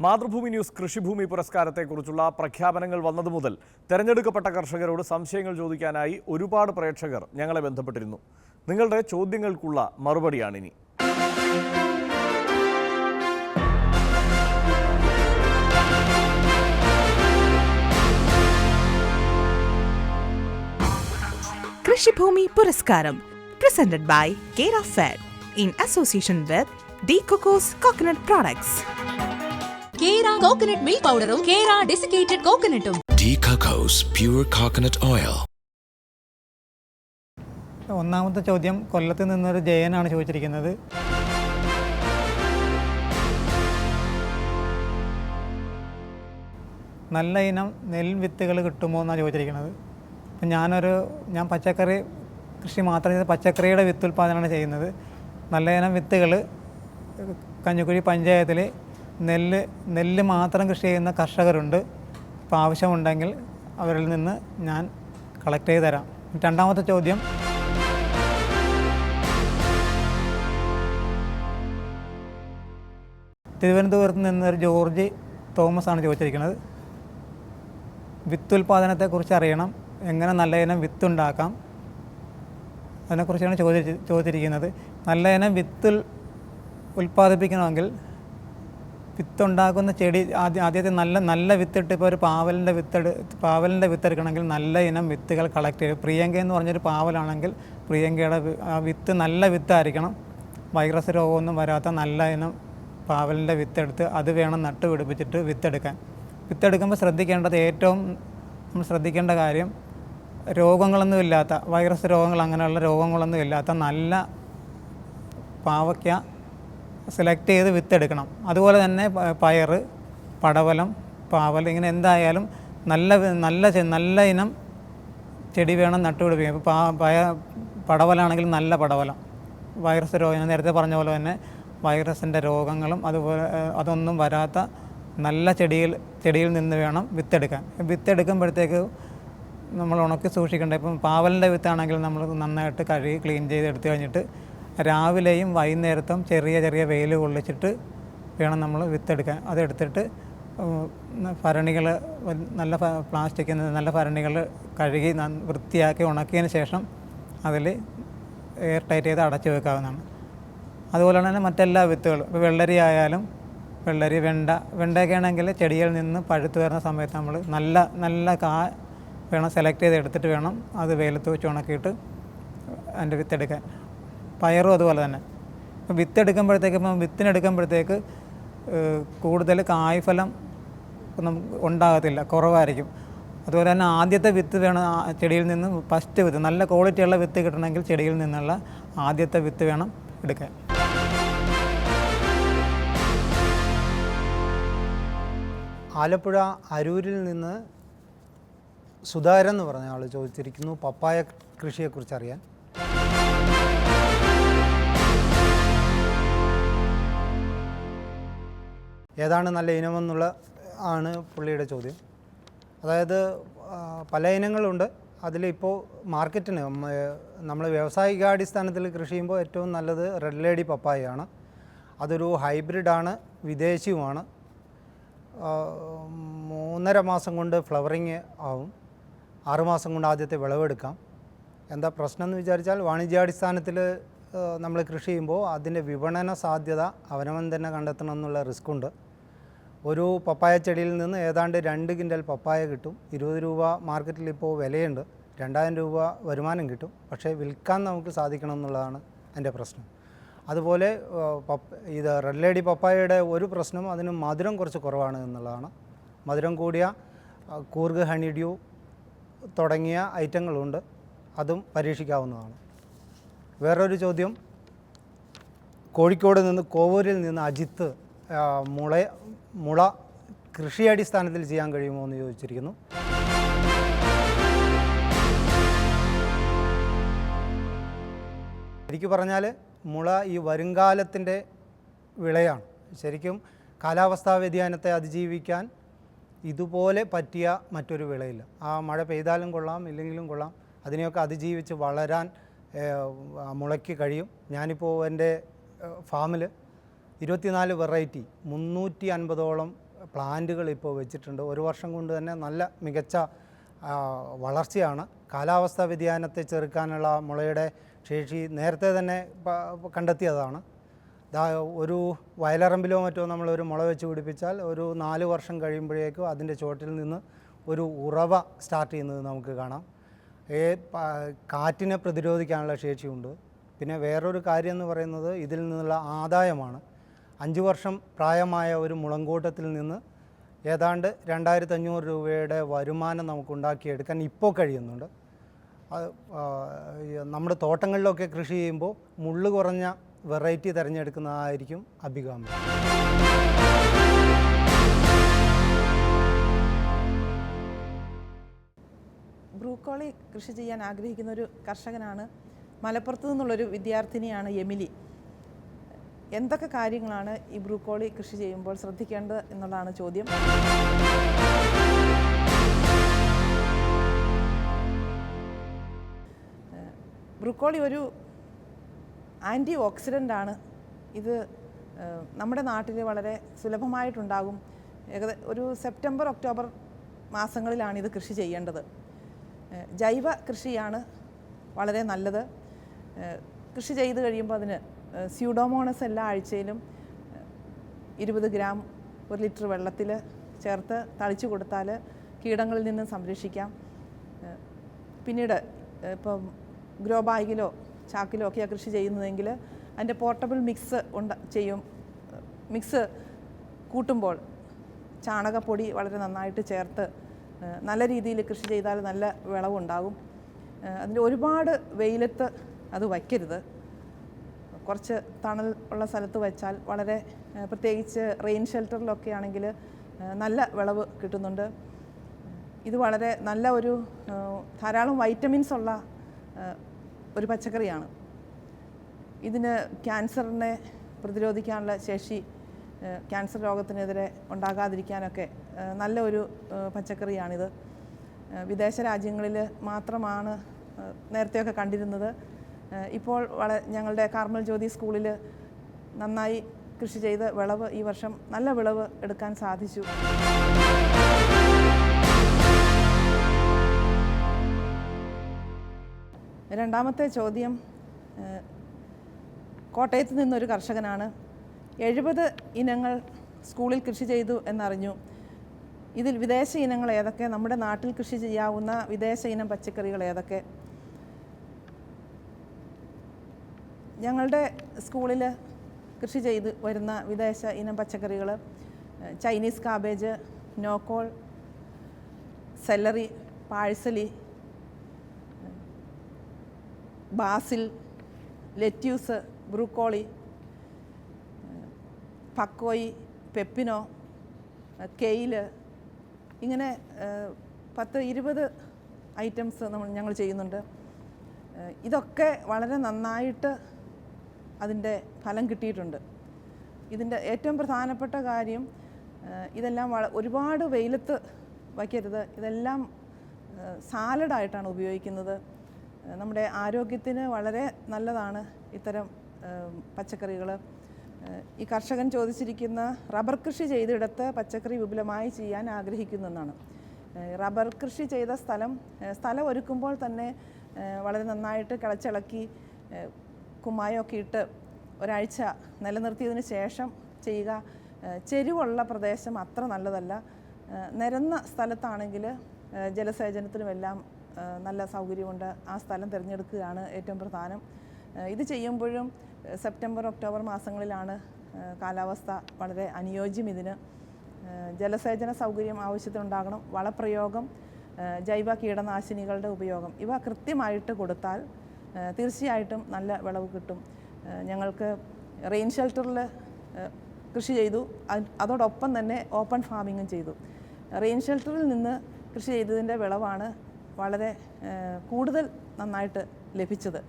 Mathrubhumi news കൃഷിഭൂമി പുരസ്കാരത്തെക്കുറിച്ചുള്ള പ്രഖ്യാപനങ്ങൾ വന്നതു മുതൽ തെരഞ്ഞെടുക്കപ്പെട്ട കർഷകരോട് സംശയങ്ങൾ ചോദിക്കാനായി ഒരുപാട് പ്രേക്ഷകർ ഞങ്ങളെ ബന്ധപ്പെട്ടിരുന്നു. നിങ്ങളുടെ ചോദ്യങ്ങൾക്കുള്ള മറുപടിയാണിനി. കൃഷിഭൂമി പുരസ്കാരം presented by Kera Fed in association with D Cocos Coconut Products. Kera Coconut Milk Powder-ഉം Kera Desiccated Coconut-ഉം D Cocos Pure Coconut Oil. ഒന്നാമത്തെ ചോദ്യം കൊല്ലത്ത് നിന്നൊരു ജയനാണ് ചോദിച്ചിരിക്കുന്നത്. നല്ല ഇനം നെൽവിത്തുകൾ കിട്ടുമോ എന്നാണ് ചോദിച്ചിരിക്കുന്നത്. അപ്പം ഞാൻ പച്ചക്കറി കൃഷി മാത്രം ചെയ്ത് പച്ചക്കറിയുടെ വിത്തുൽപാദനമാണ് ചെയ്യുന്നത്. നല്ല ഇനം വിത്തുകൾ കഞ്ഞിക്കുഴി പഞ്ചായത്തിൽ നെല്ല് മാത്രം കൃഷി ചെയ്യുന്ന കർഷകരുണ്ട്. അപ്പോൾ ആവശ്യമുണ്ടെങ്കിൽ അവരിൽ നിന്ന് ഞാൻ കളക്ട് ചെയ്ത് തരാം. രണ്ടാമത്തെ ചോദ്യം തിരുവനന്തപുരത്ത് നിന്നൊരു ജോർജ് തോമസ് ആണ് ചോദിച്ചിരിക്കുന്നത്. വിത്തുൽപാദനത്തെക്കുറിച്ച് അറിയണം, എങ്ങനെ നല്ല ഇനം വിത്തുണ്ടാക്കാം, അതിനെക്കുറിച്ചാണ് ചോദിച്ചിരിക്കുന്നത്. നല്ല ഇനം വിത്ത് ഉൽപ്പാദിപ്പിക്കണമെങ്കിൽ വിത്തുണ്ടാക്കുന്ന ചെടി ആദ്യത്തെ നല്ല വിത്തിട്ട് ഇപ്പോൾ ഒരു പാവലിൻ്റെ വിത്തെടുക്കണമെങ്കിൽ നല്ല ഇനം വിത്തുകൾ കളക്ട് ചെയ്യും. പ്രിയങ്ക എന്ന് പറഞ്ഞൊരു പാവലാണെങ്കിൽ പ്രിയങ്കയുടെ വിത്ത് നല്ല വിത്തായിരിക്കണം. വൈറസ് രോഗമൊന്നും വരാത്ത നല്ല ഇനം പാവലിൻ്റെ വിത്തെടുത്ത് അത് വേണം നട്ടുപിടിപ്പിച്ചിട്ട് വിത്തെടുക്കുമ്പോൾ നമ്മൾ ശ്രദ്ധിക്കേണ്ട കാര്യം രോഗങ്ങളൊന്നുമില്ലാത്ത വൈറസ് രോഗങ്ങൾ അങ്ങനെയുള്ള രോഗങ്ങളൊന്നുമില്ലാത്ത നല്ല പാവയ്ക്ക സെലക്ട് ചെയ്ത് വിത്തെടുക്കണം. അതുപോലെ തന്നെ പയർ, പടവലം, പാവൽ ഇങ്ങനെ എന്തായാലും നല്ല ഇനം ചെടി വേണം നട്ടുപിടിപ്പിക്കാൻ. ഇപ്പോൾ പടവലാണെങ്കിൽ നല്ല പടവലം, വൈറസ് രോഗം നേരത്തെ പറഞ്ഞ പോലെ തന്നെ വൈറസിൻ്റെ രോഗങ്ങളും അതുപോലെ അതൊന്നും വരാത്ത നല്ല ചെടിയിൽ നിന്ന് വേണം വിത്തെടുക്കാൻ. വിത്തെടുക്കുമ്പോഴത്തേക്ക് നമ്മൾ ഉണക്കി സൂക്ഷിക്കേണ്ട. ഇപ്പം പാവലിൻ്റെ വിത്താണെങ്കിൽ നമ്മൾ നന്നായിട്ട് കഴുകി ക്ലീൻ ചെയ്ത് എടുത്തു കഴിഞ്ഞിട്ട് രാവിലെയും വൈകുന്നേരത്തും ചെറിയ വെയിൽ കൊള്ളിച്ചിട്ട് വേണം നമ്മൾ വിത്തെടുക്കാൻ. അതെടുത്തിട്ട് ഭരണികൾ നല്ല പ്ലാസ്റ്റിക്കിൽ നല്ല ഭരണികൾ കഴുകി വൃത്തിയാക്കി ഉണക്കിയതിന് ശേഷം അതിൽ എയർ ടൈറ്റ് ചെയ്ത് അടച്ചു വെക്കാവുന്നതാണ്. അതുപോലെ തന്നെ മറ്റെല്ലാ വിത്തുകളും ഇപ്പോൾ വെള്ളരി ആയാലും വെണ്ടയൊക്കെ ആണെങ്കിൽ ചെടിയിൽ നിന്ന് പഴുത്ത് വരുന്ന സമയത്ത് നമ്മൾ നല്ല വേണം സെലക്ട് ചെയ്ത് എടുത്തിട്ട് വേണം അത് വെയിലത്ത് വെച്ച് ഉണക്കിയിട്ട് അതിൻ്റെ വിത്തെടുക്കാൻ. പയറും അതുപോലെ തന്നെ വിത്തിനെടുക്കുമ്പോഴത്തേക്ക് കൂടുതൽ കായ്ഫലം ഉണ്ടാകത്തില്ല, കുറവായിരിക്കും. അതുപോലെ തന്നെ ആദ്യത്തെ വിത്ത് വേണം ചെടിയിൽ നിന്ന് ഫസ്റ്റ് വിത്ത് നല്ല ക്വാളിറ്റിയുള്ള വിത്ത് കിട്ടണമെങ്കിൽ ചെടിയിൽ നിന്നുള്ള ആദ്യത്തെ വിത്ത് വേണം എടുക്കാൻ. ആലപ്പുഴ അരൂരിൽ നിന്ന് സുധാകരൻ എന്ന് പറഞ്ഞ ആൾ ചോദിച്ചിരിക്കുന്നു പപ്പായ കൃഷിയെക്കുറിച്ച് അറിയാൻ. ഏതാണ് നല്ല ഇനമെന്നുള്ള ആണ് പുള്ളിയുടെ ചോദ്യം. അതായത് പല ഇനങ്ങളുണ്ട്. അതിലിപ്പോൾ മാർക്കറ്റിന് നമ്മൾ വ്യാവസായികാടിസ്ഥാനത്തിൽ കൃഷി ചെയ്യുമ്പോൾ ഏറ്റവും നല്ലത് റെഡ് ലേഡി പപ്പായയാണ്. അതൊരു ഹൈബ്രിഡാണ്, വിദേശിയുമാണ്. 3.5 മാസം കൊണ്ട് ഫ്ലവറിങ് ആവും, 6 മാസം കൊണ്ട് ആദ്യത്തെ വിളവെടുക്കാം. എന്താ പ്രശ്നം എന്ന് വിചാരിച്ചാൽ വാണിജ്യാടിസ്ഥാനത്തിൽ നമ്മൾ കൃഷി ചെയ്യുമ്പോൾ അതിൻ്റെ വിപണന സാധ്യത അവനവൻ തന്നെ കണ്ടെത്തണം എന്നുള്ള റിസ്ക്കുണ്ട്. ഒരു പപ്പായ ചെടിയിൽ നിന്ന് ഏതാണ്ട് 2 കിൻഡൽ പപ്പായ കിട്ടും. 20 രൂപ മാർക്കറ്റിൽ ഇപ്പോൾ വിലയുണ്ട്. 2000 രൂപ വരുമാനം കിട്ടും. പക്ഷേ വിൽക്കാൻ നമുക്ക് സാധിക്കണം എന്നുള്ളതാണ് എൻ്റെ പ്രശ്നം. അതുപോലെ ഇത് റെഡ് ലേഡി പപ്പായയുടെ ഒരു പ്രശ്നം അതിന് മധുരം കുറച്ച് കുറവാണ് എന്നുള്ളതാണ്. മധുരം കൂടിയ കൂർഗ് ഹണി ഡ്യൂ തുടങ്ങിയ ഐറ്റങ്ങളുണ്ട്, അതും പരീക്ഷിക്കാവുന്നതാണ്. വേറൊരു ചോദ്യം കോഴിക്കോട് നിന്ന് കോവൂരിൽ നിന്ന് അജിത്ത് മുള കൃഷിയടിസ്ഥാനത്തിൽ ചെയ്യാൻ കഴിയുമോ എന്ന് ചോദിച്ചിരിക്കുന്നു. ശരിക്കും പറഞ്ഞാൽ മുള ഈ വരുംകാലത്തിൻ്റെ വിളയാണ്. ശരിക്കും കാലാവസ്ഥാ വ്യതിയാനത്തെ അതിജീവിക്കാൻ ഇതുപോലെ പറ്റിയ മറ്റൊരു വിളയില്ല. ആ മഴ പെയ്താലും കൊള്ളാം, ഇല്ലെങ്കിലും കൊള്ളാം, അതിനെയൊക്കെ അതിജീവിച്ച് വളരാൻ മുളയ്ക്ക് കഴിയും. ഞാനിപ്പോൾ എൻ്റെ ഫാമിൽ 24 വെറൈറ്റി 350ഓളം പ്ലാന്റുകൾ ഇപ്പോൾ വെച്ചിട്ടുണ്ട്. ഒരു വർഷം കൊണ്ട് തന്നെ നല്ല മികച്ച വളർച്ചയാണ്. കാലാവസ്ഥാ വ്യതിയാനത്തെ ചെറുക്കാനുള്ള മുളയുടെ ശേഷി നേരത്തെ തന്നെ കണ്ടെത്തിയതാണ്. ഒരു വയലറമ്പിലോ മറ്റോ നമ്മളൊരു മുള വെച്ച് പിടിപ്പിച്ചാൽ ഒരു 4 വർഷം കഴിയുമ്പോഴേക്കും അതിൻ്റെ ചുവട്ടിൽ നിന്ന് ഒരു ഉറവ സ്റ്റാർട്ട് ചെയ്യുന്നത് നമുക്ക് കാണാം. കാറ്റിനെ പ്രതിരോധിക്കാനുള്ള ശേഷിയുണ്ട്. പിന്നെ വേറൊരു കാര്യം എന്ന് പറയുന്നത് ഇതിൽ നിന്നുള്ള ആദായമാണ്. 5 വർഷം പ്രായമായ ഒരു മുളങ്കൂട്ടത്തിൽ നിന്ന് ഏതാണ്ട് 2500 രൂപയുടെ വരുമാനം നമുക്ക് ഉണ്ടാക്കിയെടുക്കാൻ ഇപ്പോൾ കഴിയുന്നുണ്ട്. നമ്മുടെ തോട്ടങ്ങളിലൊക്കെ കൃഷി ചെയ്യുമ്പോൾ മുള്ളു കുറഞ്ഞ വെറൈറ്റി തിരഞ്ഞെടുക്കുന്നതായിരിക്കും അഭികാമ്യം. ബ്രൂക്കോളി കൃഷി ചെയ്യാൻ ആഗ്രഹിക്കുന്ന ഒരു കർഷകനാണ്. മലപ്പുറത്ത് നിന്നുള്ളൊരു വിദ്യാർത്ഥിനിയാണ് എമിലി. എന്തൊക്കെ കാര്യങ്ങളാണ് ഈ ബ്രൂക്കോളി കൃഷി ചെയ്യുമ്പോൾ ശ്രദ്ധിക്കേണ്ടത് എന്നുള്ളതാണ് ചോദ്യം. ബ്രൂക്കോളി ഒരു ആൻറ്റി ഓക്സിഡൻ്റ് ആണ്. ഇത് നമ്മുടെ നാട്ടിൽ വളരെ സുലഭമായിട്ടുണ്ടാകും. ഒരു സെപ്റ്റംബർ ഒക്ടോബർ മാസങ്ങളിലാണ് ഇത് കൃഷി ചെയ്യേണ്ടത്. ജൈവ കൃഷിയാണ് വളരെ നല്ലത്. കൃഷി ചെയ്ത് കഴിയുമ്പോൾ അതിന് സ്യൂഡോമോണസ് എല്ലാ ആഴ്ചയിലും 20 ഗ്രാം 1 ലിറ്റർ വെള്ളത്തിൽ ചേർത്ത് തളിച്ചു കൊടുത്താൽ കീടങ്ങളിൽ നിന്ന് സംരക്ഷിക്കാം. പിന്നീട് ഇപ്പം ഗ്രോ ബാഗിലോ ചാക്കിലോ ഒക്കെയാണ് കൃഷി ചെയ്യുന്നതെങ്കിൽ അതിൻ്റെ പോർട്ടബിൾ മിക്സ് മിക്സ് കൂട്ടുമ്പോൾ ചാണകപ്പൊടി വളരെ നന്നായിട്ട് ചേർത്ത് നല്ല രീതിയിൽ കൃഷി ചെയ്താൽ നല്ല വിളവുണ്ടാകും. അതിൻ്റെ ഒരുപാട് വെയിലത്ത് അത് വയ്ക്കരുത്. കുറച്ച് തണൽ ഉള്ള സ്ഥലത്ത് വെച്ചാൽ വളരെ, പ്രത്യേകിച്ച് റെയിൻ ഷെൽട്ടറിലൊക്കെ ആണെങ്കിൽ നല്ല വിളവ് കിട്ടുന്നുണ്ട്. ഇത് വളരെ നല്ല ഒരു ധാരാളം വൈറ്റമിൻസ് ഉള്ള ഒരു പച്ചക്കറിയാണ്. ഇതിന് ക്യാൻസറിനെ പ്രതിരോധിക്കാനുള്ള ശേഷി, ക്യാൻസർ രോഗത്തിനെതിരെ ഉണ്ടാകാതിരിക്കാനൊക്കെ നല്ല ഒരു പച്ചക്കറിയാണിത്. വിദേശ രാജ്യങ്ങളിൽ മാത്രമാണ് നേരത്തെയൊക്കെ കണ്ടിരുന്നത്. ഇപ്പോൾ ഞങ്ങളുടെ കാർമൽ ജ്യോതി സ്കൂളിൽ നന്നായി കൃഷി ചെയ്ത് വിളവ് ഈ വർഷം നല്ല വിളവ് എടുക്കാൻ സാധിച്ചു. രണ്ടാമത്തെ ചോദ്യം കോട്ടയത്ത് നിന്നൊരു കർഷകനാണ്. 70 ഇനങ്ങൾ സ്കൂളിൽ കൃഷി ചെയ്തു എന്നറിഞ്ഞു. ഇതിൽ വിദേശ ഇനങ്ങൾ ഏതൊക്കെ? നമ്മുടെ നാട്ടിൽ കൃഷി ചെയ്യാവുന്ന വിദേശ ഇനം പച്ചക്കറികൾ ഏതൊക്കെ? ഞങ്ങളുടെ സ്കൂളിൽ കൃഷി ചെയ്ത് വരുന്ന വിദേശ ഇനം പച്ചക്കറികൾ Chinese cabbage, knolkhol, celery, parsley, basil, lettuce, broccoli, pak choi, pepino, kale, ഇങ്ങനെ 10-20 ഐറ്റംസ് ഞങ്ങൾ ചെയ്യുന്നുണ്ട്. ഇതൊക്കെ വളരെ നന്നായിട്ട് അതിൻ്റെ ഫലം കിട്ടിയിട്ടുണ്ട്. ഇതിൻ്റെ ഏറ്റവും പ്രധാനപ്പെട്ട കാര്യം ഇതെല്ലാം ഒരുപാട് വെയിലത്ത് വയ്ക്കരുത്. ഇതെല്ലാം സാലഡായിട്ടാണ് ഉപയോഗിക്കുന്നത്. നമ്മുടെ ആരോഗ്യത്തിന് വളരെ നല്ലതാണ് ഇത്തരം പച്ചക്കറികൾ. ഈ കർഷകൻ ചോദിച്ചിരിക്കുന്ന റബ്ബർ കൃഷി ചെയ്തിടത്ത് പച്ചക്കറി വിപുലമായി ചെയ്യാൻ ആഗ്രഹിക്കുന്നെന്നാണ്. റബ്ബർ കൃഷി ചെയ്ത സ്ഥലം ഒരുക്കുമ്പോൾ തന്നെ വളരെ നന്നായിട്ട് കിളച്ചിളക്കി കുമ്മായമൊക്കെ ഇട്ട് ഒരാഴ്ച നിലനിർത്തിയതിന് ശേഷം ചെയ്യുക. ചെരിവുള്ള പ്രദേശം അത്ര നല്ലതല്ല. നിരന്ന സ്ഥലത്താണെങ്കിൽ ജലസേചനത്തിനുമെല്ലാം നല്ല സൗകര്യമുണ്ട്. ആ സ്ഥലം തിരഞ്ഞെടുക്കുകയാണ് ഏറ്റവും പ്രധാനം. ഇത് ചെയ്യുമ്പോഴും സെപ്റ്റംബർ ഒക്ടോബർ മാസങ്ങളിലാണ് കാലാവസ്ഥ വളരെ അനുയോജ്യം. ഇതിന് ജലസേചന സൗകര്യം ആവശ്യത്തിനുണ്ടാകണം. വളപ്രയോഗം, ജൈവ കീടനാശിനികളുടെ ഉപയോഗം ഇവ കൃത്യമായിട്ട് കൊടുത്താൽ തീർച്ചയായിട്ടും നല്ല വിളവ് കിട്ടും. ഞങ്ങൾക്ക് റെയിൻ ഷെൽട്ടറിൽ കൃഷി ചെയ്തു. അതോടൊപ്പം തന്നെ ഓപ്പൺ ഫാമിങ്ങും ചെയ്തു. റെയിൻ ഷെൽട്ടറിൽ നിന്ന് കൃഷി ചെയ്തതിൻ്റെ വിളവാണ് വളരെ കൂടുതൽ നന്നായിട്ട് ലഭിച്ചത്.